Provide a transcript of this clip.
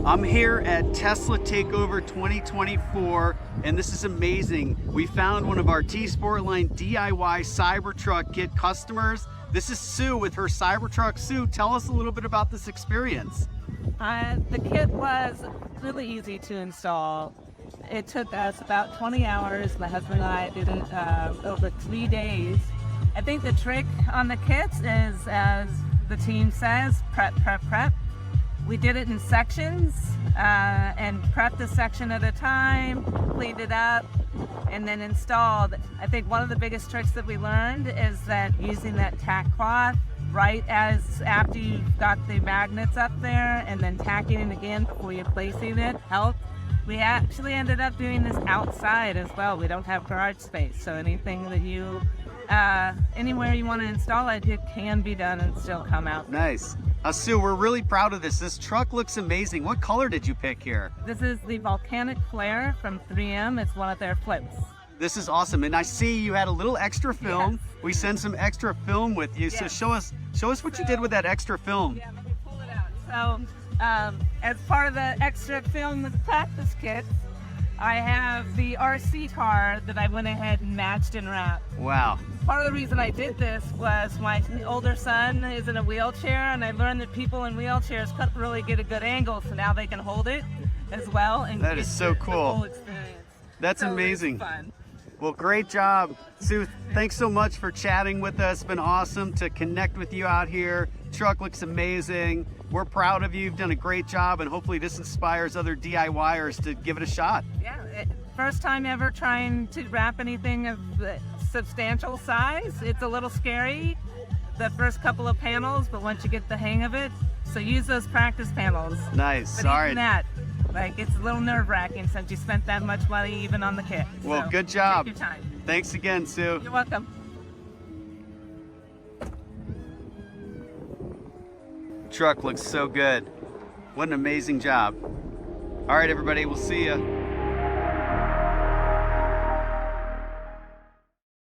I'm here at Tesla Takeover 2024, and this is amazing. We found one of our T-sportline DIY Cybertruck kit customers. This is Sue with her Cybertruck. Sue, tell us a little bit about this experience. The kit was really easy to install. It took us about 20 hours. My husband and I did it over 3 days. I think the trick on the kits is, as the team says, prep, prep, prep. We did it in sections and prepped a section at a time, cleaned it up, and then installed. I think one of the biggest tricks that we learned is that using that tack cloth right after you've got the magnets up there and then tacking it again before you're placing it helped. We actually ended up doing this outside as well. We don't have garage space, so anything that you, anywhere you want to install it, it can be done and still come out. Nice. Sue, we're really proud of this. This truck looks amazing. What color did you pick here? This is the Volcanic Flare from 3M. It's one of their flips. This is awesome. And I see you had a little extra film. Yes. We sent some extra film with you. Yes. So show us what you did with that extra film. Yeah, let me pull it out. So, as part of the extra film with practice kits, I have the RC car that I went ahead and matched and wrapped. Wow. Part of the reason I did this was my older son is in a wheelchair, and I learned that people in wheelchairs couldn't really get a good angle, so now they can hold it as well. And that is so cool. The full experience. That's so amazing. It's fun. Well, great job. Sue, thanks so much for chatting with us. It's been awesome to connect with you out here. Truck looks amazing. We're proud of you. You've done a great job, and hopefully this inspires other DIYers to give it a shot. Yeah, first time ever trying to wrap anything of substantial size. It's a little scary, the first couple of panels, but once you get the hang of it, so use those practice panels. Nice. But All even right. that, like, it's a little nerve-wracking since you spent that much money even on the kit. Well, So, good job. Take your time. Thanks again, Sue. You're welcome. Truck looks so good. What an amazing job. All right, everybody, we'll see you.